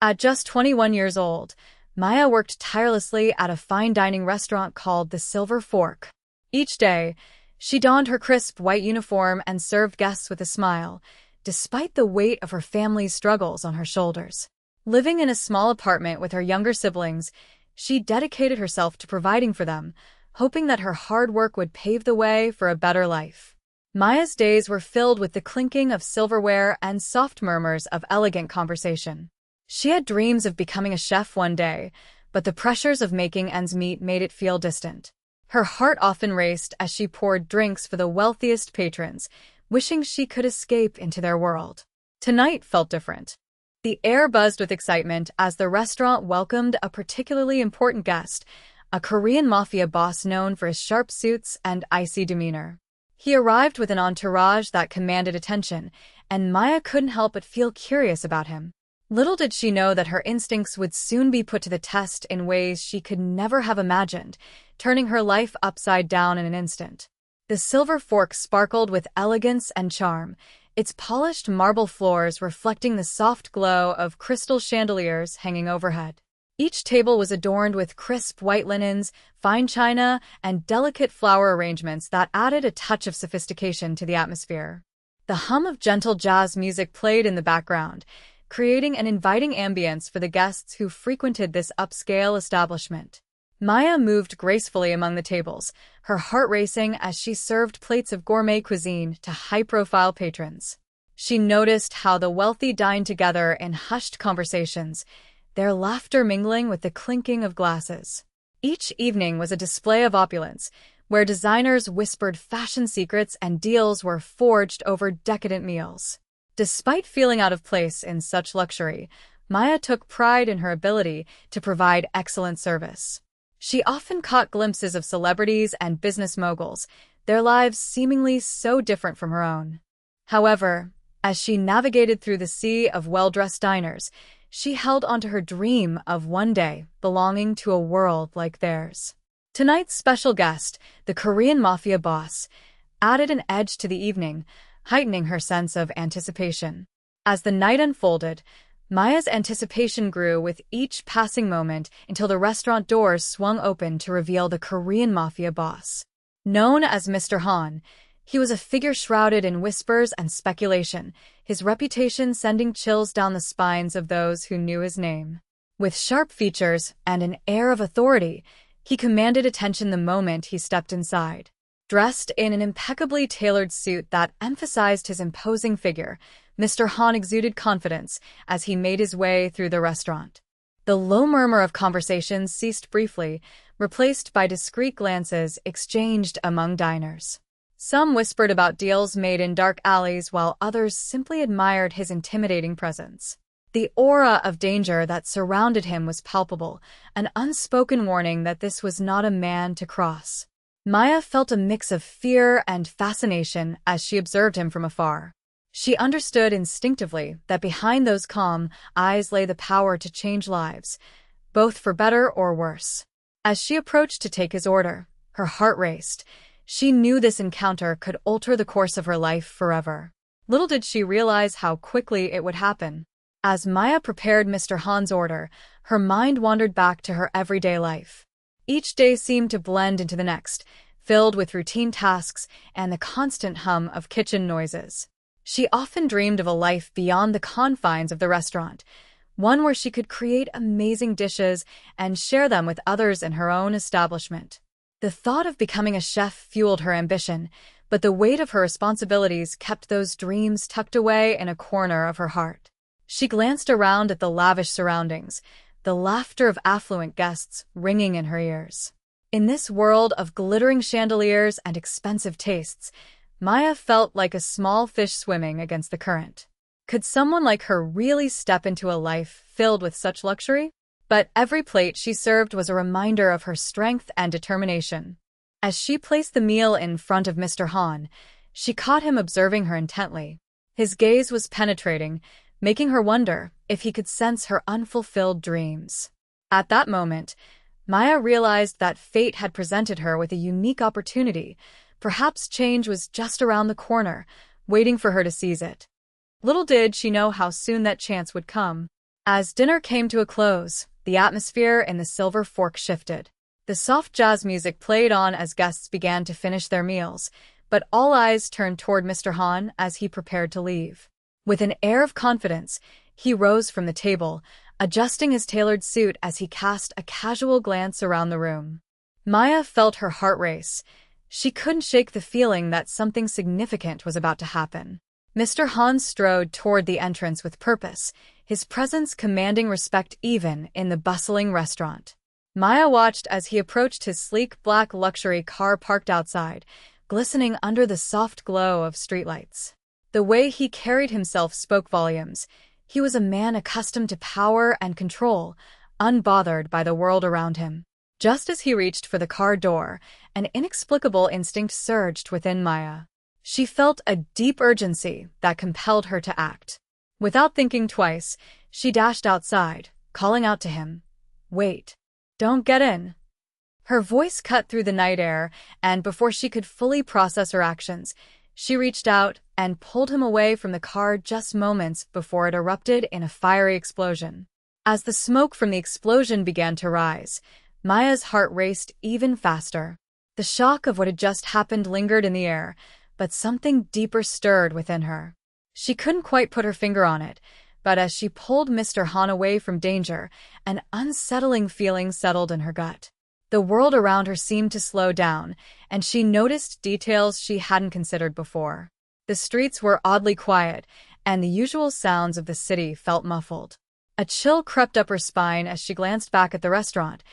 At just 21 years old, Maya worked tirelessly at a fine dining restaurant called the Silver Fork. Each day, she donned her crisp white uniform and served guests with a smile, despite the weight of her family's struggles on her shoulders. Living in a small apartment with her younger siblings, she dedicated herself to providing for them, hoping that her hard work would pave the way for a better life. Maya's days were filled with the clinking of silverware and soft murmurs of elegant conversation. She had dreams of becoming a chef one day, but the pressures of making ends meet made it feel distant. Her heart often raced as she poured drinks for the wealthiest patrons, wishing she could escape into their world. Tonight felt different. The air buzzed with excitement as the restaurant welcomed a particularly important guest, a Korean Mafia boss known for his sharp suits and icy demeanor. He arrived with an entourage that commanded attention, and Maya couldn't help but feel curious about him. Little did she know that her instincts would soon be put to the test in ways she could never have imagined, turning her life upside down in an instant. The Silver Fork sparkled with elegance and charm, its polished marble floors reflecting the soft glow of crystal chandeliers hanging overhead. Each table was adorned with crisp white linens, fine china, and delicate flower arrangements that added a touch of sophistication to the atmosphere. The hum of gentle jazz music played in the background, creating an inviting ambience for the guests who frequented this upscale establishment. Maya moved gracefully among the tables, her heart racing as she served plates of gourmet cuisine to high-profile patrons. She noticed how the wealthy dined together in hushed conversations, their laughter mingling with the clinking of glasses. Each evening was a display of opulence, where designers whispered fashion secrets and deals were forged over decadent meals. Despite feeling out of place in such luxury, Maya took pride in her ability to provide excellent service. She often caught glimpses of celebrities and business moguls, their lives seemingly so different from her own. However, as she navigated through the sea of well-dressed diners, she held onto her dream of one day belonging to a world like theirs. Tonight's special guest, the Korean Mafia boss, added an edge to the evening, heightening her sense of anticipation. As the night unfolded, Maya's anticipation grew with each passing moment until the restaurant doors swung open to reveal the Korean Mafia boss. Known as Mr. Han, he was a figure shrouded in whispers and speculation, his reputation sending chills down the spines of those who knew his name. With sharp features and an air of authority, he commanded attention the moment he stepped inside. Dressed in an impeccably tailored suit that emphasized his imposing figure, Mr. Han exuded confidence as he made his way through the restaurant. The low murmur of conversation ceased briefly, replaced by discreet glances exchanged among diners. Some whispered about deals made in dark alleys while others simply admired his intimidating presence. The aura of danger that surrounded him was palpable, an unspoken warning that this was not a man to cross. Maya felt a mix of fear and fascination as she observed him from afar. She understood instinctively that behind those calm eyes lay the power to change lives, both for better or worse. As she approached to take his order, her heart raced. She knew this encounter could alter the course of her life forever. Little did she realize how quickly it would happen. As Maya prepared Mr. Han's order, her mind wandered back to her everyday life. Each day seemed to blend into the next, filled with routine tasks and the constant hum of kitchen noises. She often dreamed of a life beyond the confines of the restaurant, one where she could create amazing dishes and share them with others in her own establishment. The thought of becoming a chef fueled her ambition, but the weight of her responsibilities kept those dreams tucked away in a corner of her heart. She glanced around at the lavish surroundings, the laughter of affluent guests ringing in her ears. In this world of glittering chandeliers and expensive tastes, Maya felt like a small fish swimming against the current. Could someone like her really step into a life filled with such luxury? But every plate she served was a reminder of her strength and determination. As she placed the meal in front of Mr. Han, she caught him observing her intently. His gaze was penetrating, making her wonder if he could sense her unfulfilled dreams. At that moment, Maya realized that fate had presented her with a unique opportunity. Perhaps change was just around the corner, waiting for her to seize it. Little did she know how soon that chance would come. As dinner came to a close, the atmosphere in the Silver Fork shifted. The soft jazz music played on as guests began to finish their meals, but all eyes turned toward Mr. Han as he prepared to leave. With an air of confidence, he rose from the table, adjusting his tailored suit as he cast a casual glance around the room. Maya felt her heart race. She couldn't shake the feeling that something significant was about to happen. Mr. Han strode toward the entrance with purpose, his presence commanding respect even in the bustling restaurant. Maya watched as he approached his sleek black luxury car parked outside, glistening under the soft glow of streetlights. The way he carried himself spoke volumes. He was a man accustomed to power and control, unbothered by the world around him. Just as he reached for the car door, an inexplicable instinct surged within Maya. She felt a deep urgency that compelled her to act. Without thinking twice, she dashed outside, calling out to him, "Wait. Don't get in." Her voice cut through the night air, and before she could fully process her actions, she reached out and pulled him away from the car just moments before it erupted in a fiery explosion. As the smoke from the explosion began to rise, Maya's heart raced even faster. The shock of what had just happened lingered in the air, but something deeper stirred within her. She couldn't quite put her finger on it, but as she pulled Mr. Han away from danger, an unsettling feeling settled in her gut. The world around her seemed to slow down, and she noticed details she hadn't considered before. The streets were oddly quiet, and the usual sounds of the city felt muffled. A chill crept up her spine as she glanced back at the restaurant.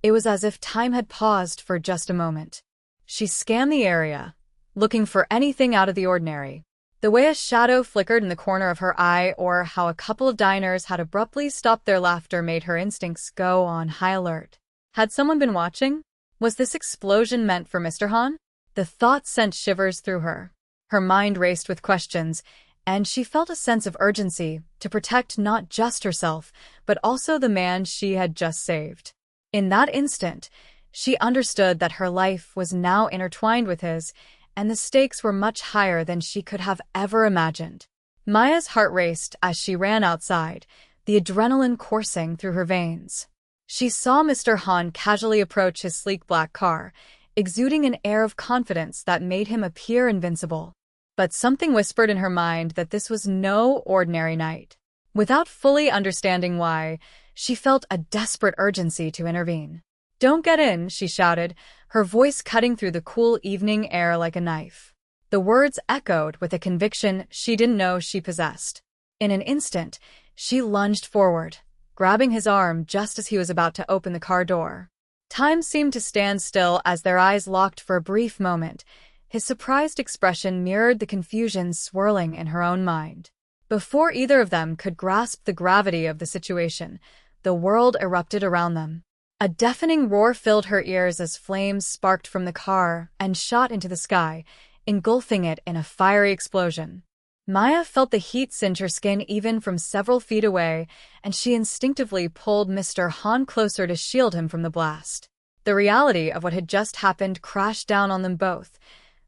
It was as if time had paused for just a moment. She scanned the area, looking for anything out of the ordinary. The way a shadow flickered in the corner of her eye or how a couple of diners had abruptly stopped their laughter made her instincts go on high alert. Had someone been watching? Was this explosion meant for Mr. Han? The thought sent shivers through her. Her mind raced with questions, and she felt a sense of urgency to protect not just herself, but also the man she had just saved. In that instant, she understood that her life was now intertwined with his, and the stakes were much higher than she could have ever imagined. Maya's heart raced as she ran outside, the adrenaline coursing through her veins. She saw Mr. Han casually approach his sleek black car, exuding an air of confidence that made him appear invincible. But something whispered in her mind that this was no ordinary night. Without fully understanding why, she felt a desperate urgency to intervene. "Don't get in," she shouted, her voice cutting through the cool evening air like a knife. The words echoed with a conviction she didn't know she possessed. In an instant, she lunged forward, grabbing his arm just as he was about to open the car door. Time seemed to stand still as their eyes locked for a brief moment. His surprised expression mirrored the confusion swirling in her own mind. Before either of them could grasp the gravity of the situation, the world erupted around them. A deafening roar filled her ears as flames sparked from the car and shot into the sky, engulfing it in a fiery explosion. Maya felt the heat singe her skin even from several feet away, and she instinctively pulled Mr. Han closer to shield him from the blast. The reality of what had just happened crashed down on them both.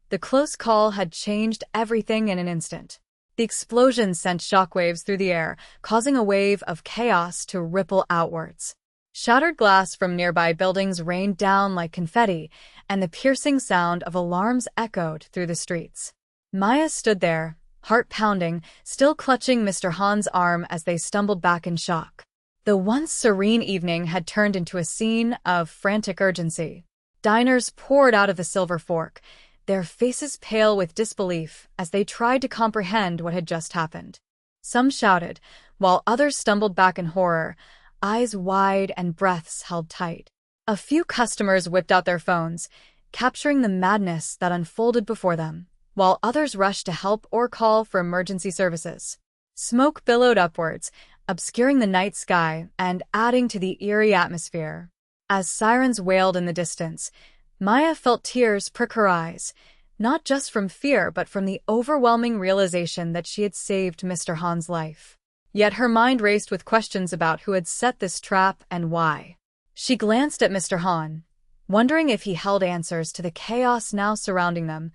The close call had changed everything in an instant. The explosion sent shockwaves through the air, causing a wave of chaos to ripple outwards. Shattered glass from nearby buildings rained down like confetti, and the piercing sound of alarms echoed through the streets. Maya stood there, heart pounding, still clutching Mr. Han's arm as they stumbled back in shock. The once serene evening had turned into a scene of frantic urgency. Diners poured out of the Silver Fork, their faces pale with disbelief as they tried to comprehend what had just happened. Some shouted, while others stumbled back in horror, eyes wide and breaths held tight. A few customers whipped out their phones, capturing the madness that unfolded before them, while others rushed to help or call for emergency services. Smoke billowed upwards, obscuring the night sky and adding to the eerie atmosphere. As sirens wailed in the distance, Maya felt tears prick her eyes, not just from fear but from the overwhelming realization that she had saved Mr. Han's life. Yet her mind raced with questions about who had set this trap and why. She glanced at Mr. Han, wondering if he held answers to the chaos now surrounding them,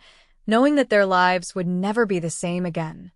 knowing that their lives would never be the same again.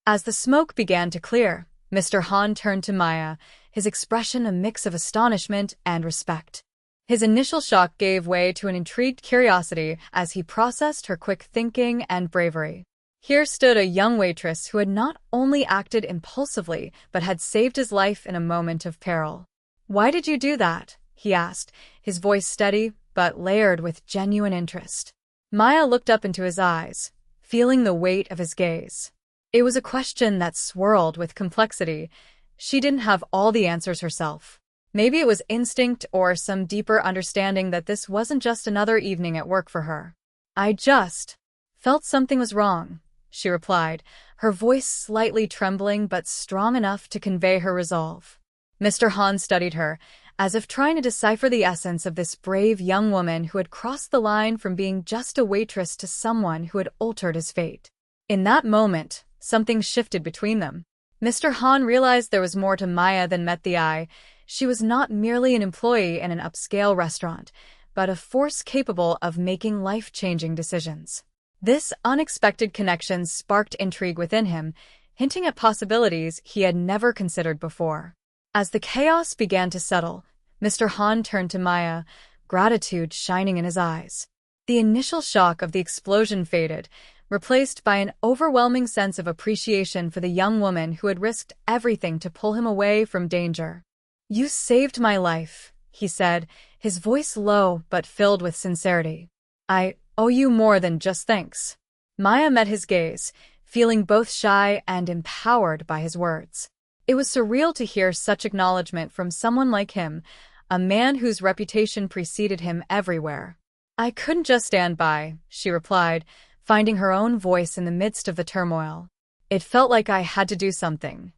As the smoke began to clear, Mr. Han turned to Maya, his expression a mix of astonishment and respect. His initial shock gave way to an intrigued curiosity as he processed her quick thinking and bravery. Here stood a young waitress who had not only acted impulsively, but had saved his life in a moment of peril. "Why did you do that?" he asked, his voice steady but layered with genuine interest. Maya looked up into his eyes, feeling the weight of his gaze. It was a question that swirled with complexity. She didn't have all the answers herself. Maybe it was instinct or some deeper understanding that this wasn't just another evening at work for her. "I just felt something was wrong," she replied, her voice slightly trembling but strong enough to convey her resolve. Mr. Han studied her, as if trying to decipher the essence of this brave young woman who had crossed the line from being just a waitress to someone who had altered his fate. In that moment, something shifted between them. Mr. Han realized there was more to Maya than met the eye. She was not merely an employee in an upscale restaurant, but a force capable of making life-changing decisions. This unexpected connection sparked intrigue within him, hinting at possibilities he had never considered before. As the chaos began to settle, Mr. Han turned to Maya, gratitude shining in his eyes. The initial shock of the explosion faded, replaced by an overwhelming sense of appreciation for the young woman who had risked everything to pull him away from danger. "You saved my life," he said, his voice low but filled with sincerity. "I owe you more than just thanks." Maya met his gaze, feeling both shy and empowered by his words. It was surreal to hear such acknowledgement from someone like him, a man whose reputation preceded him everywhere. "I couldn't just stand by," she replied, finding her own voice in the midst of the turmoil. "It felt like I had to do something."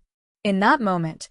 In that moment,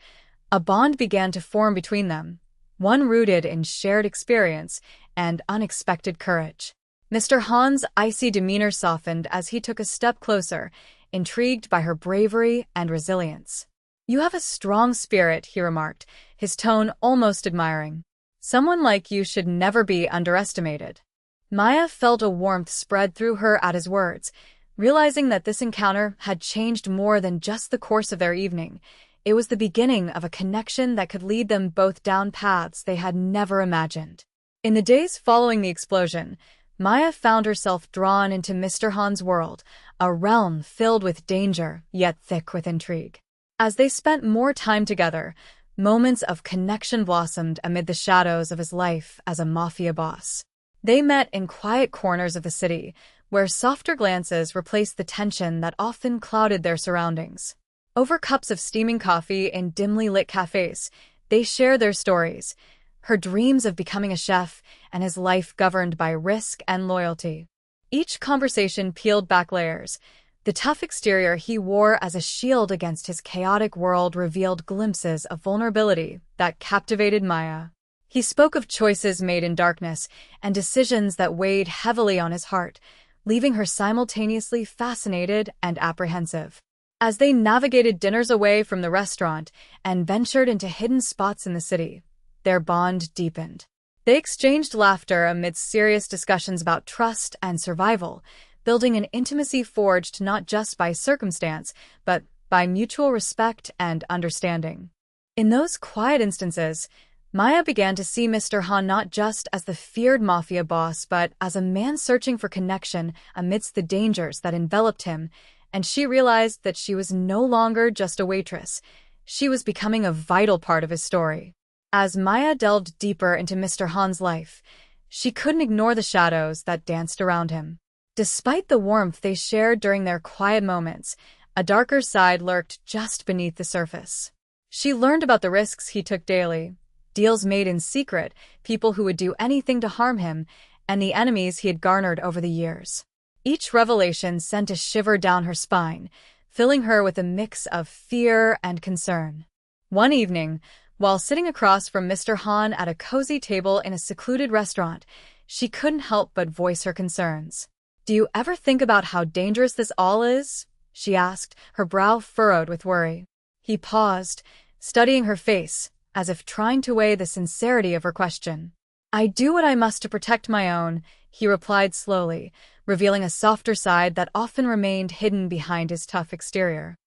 a bond began to form between them, one rooted in shared experience and unexpected courage. Mr. Han's icy demeanor softened as he took a step closer, intrigued by her bravery and resilience. "You have a strong spirit," he remarked, his tone almost admiring. "Someone like you should never be underestimated." Maya felt a warmth spread through her at his words, realizing that this encounter had changed more than just the course of their evening. It was the beginning of a connection that could lead them both down paths they had never imagined. In the days following the explosion, Maya found herself drawn into Mr. Han's world, a realm filled with danger, yet thick with intrigue. As they spent more time together, moments of connection blossomed amid the shadows of his life as a mafia boss. They met in quiet corners of the city, where softer glances replaced the tension that often clouded their surroundings. Over cups of steaming coffee in dimly lit cafes, they shared their stories, her dreams of becoming a chef and his life governed by risk and loyalty. Each conversation peeled back layers. The tough exterior he wore as a shield against his chaotic world revealed glimpses of vulnerability that captivated Maya. He spoke of choices made in darkness and decisions that weighed heavily on his heart, leaving her simultaneously fascinated and apprehensive. As they navigated dinners away from the restaurant and ventured into hidden spots in the city, their bond deepened. They exchanged laughter amidst serious discussions about trust and survival, building an intimacy forged not just by circumstance, but by mutual respect and understanding. In those quiet instances, Maya began to see Mr. Han not just as the feared mafia boss, but as a man searching for connection amidst the dangers that enveloped him, and she realized that she was no longer just a waitress. She was becoming a vital part of his story. As Maya delved deeper into Mr. Han's life, she couldn't ignore the shadows that danced around him. Despite the warmth they shared during their quiet moments, a darker side lurked just beneath the surface. She learned about the risks he took daily, deals made in secret, people who would do anything to harm him, and the enemies he had garnered over the years. Each revelation sent a shiver down her spine, filling her with a mix of fear and concern. One evening, while sitting across from Mr. Han at a cozy table in a secluded restaurant, she couldn't help but voice her concerns. "Do you ever think about how dangerous this all is?" she asked, her brow furrowed with worry. He paused, studying her face, as if trying to weigh the sincerity of her question. "I do what I must to protect my own," he replied slowly, revealing a softer side that often remained hidden behind his tough exterior.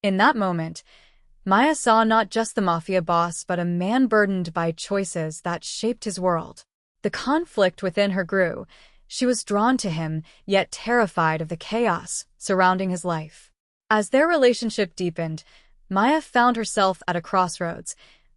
In that moment, Maya saw not just the Mafia boss but a man burdened by choices that shaped his world. The conflict within her grew. She was drawn to him, yet terrified of the chaos surrounding his life. As their relationship deepened, Maya found herself at a crossroads,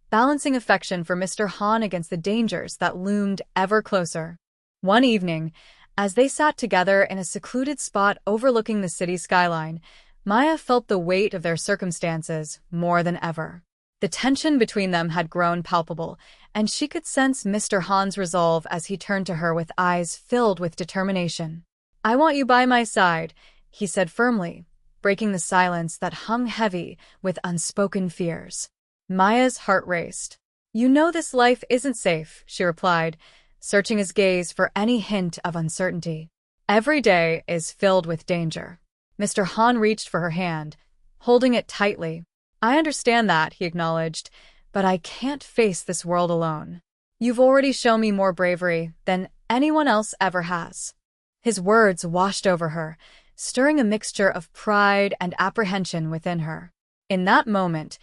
balancing affection for Mr. Han against the dangers that loomed ever closer. One evening, as they sat together in a secluded spot overlooking the city skyline, Maya felt the weight of their circumstances more than ever. The tension between them had grown palpable, and she could sense Mr. Han's resolve as he turned to her with eyes filled with determination. "I want you by my side," he said firmly, breaking the silence that hung heavy with unspoken fears. Maya's heart raced. "You know this life isn't safe," she replied, searching his gaze for any hint of uncertainty. "Every day is filled with danger." Mr. Han reached for her hand, holding it tightly. "I understand that," he acknowledged, "but I can't face this world alone. You've already shown me more bravery than anyone else ever has." His words washed over her, stirring a mixture of pride and apprehension within her. In that moment,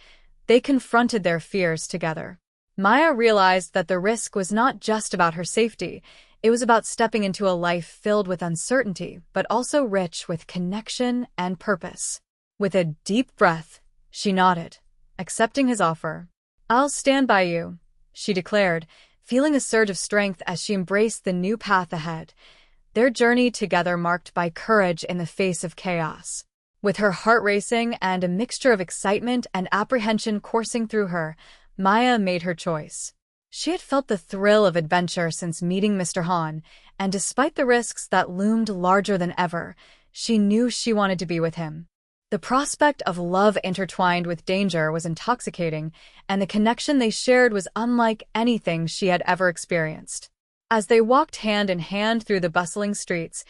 they confronted their fears together. Maya realized that the risk was not just about her safety. It was about stepping into a life filled with uncertainty, but also rich with connection and purpose. With a deep breath, she nodded, accepting his offer. "I'll stand by you," she declared, feeling a surge of strength as she embraced the new path ahead. Their journey together marked by courage in the face of chaos. With her heart racing and a mixture of excitement and apprehension coursing through her, Maya made her choice. She had felt the thrill of adventure since meeting Mr. Han, and despite the risks that loomed larger than ever, she knew she wanted to be with him. The prospect of love intertwined with danger was intoxicating, and the connection they shared was unlike anything she had ever experienced. As they walked hand in hand through the bustling streets,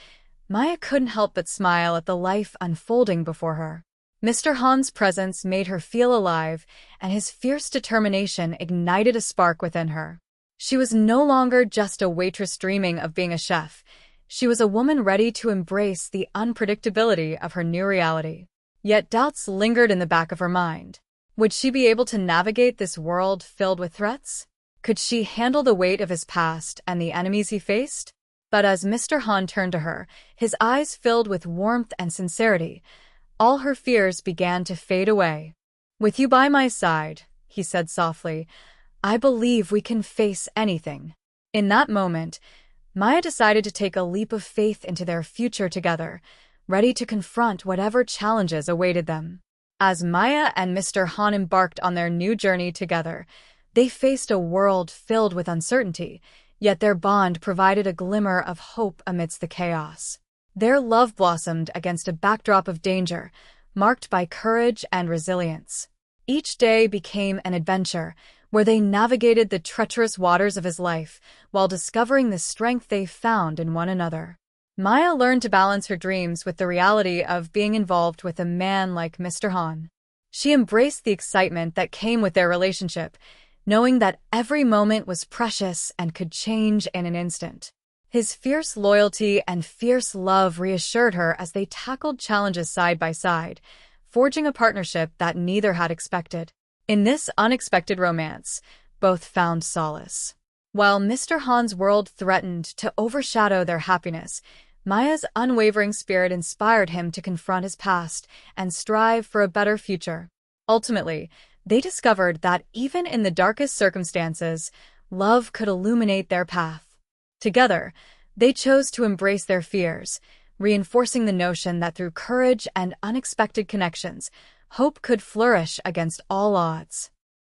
Maya couldn't help but smile at the life unfolding before her. Mr. Han's presence made her feel alive, and his fierce determination ignited a spark within her. She was no longer just a waitress dreaming of being a chef. She was a woman ready to embrace the unpredictability of her new reality. Yet doubts lingered in the back of her mind. Would she be able to navigate this world filled with threats? Could she handle the weight of his past and the enemies he faced? But as Mr. Han turned to her, his eyes filled with warmth and sincerity, all her fears began to fade away. "With you by my side," he said softly, "I believe we can face anything." In that moment, Maya decided to take a leap of faith into their future together, ready to confront whatever challenges awaited them. As Maya and Mr. Han embarked on their new journey together, they faced a world filled with uncertainty, yet their bond provided a glimmer of hope amidst the chaos. Their love blossomed against a backdrop of danger, marked by courage and resilience. Each day became an adventure, where they navigated the treacherous waters of his life, while discovering the strength they found in one another. Maya learned to balance her dreams with the reality of being involved with a man like Mr. Han. She embraced the excitement that came with their relationship, knowing that every moment was precious and could change in an instant. His fierce loyalty and fierce love reassured her as they tackled challenges side by side, forging a partnership that neither had expected. In this unexpected romance, both found solace. While Mr. Han's world threatened to overshadow their happiness, Maya's unwavering spirit inspired him to confront his past and strive for a better future. Ultimately, they discovered that even in the darkest circumstances, love could illuminate their path. Together, they chose to embrace their fears, reinforcing the notion that through courage and unexpected connections, hope could flourish against all odds.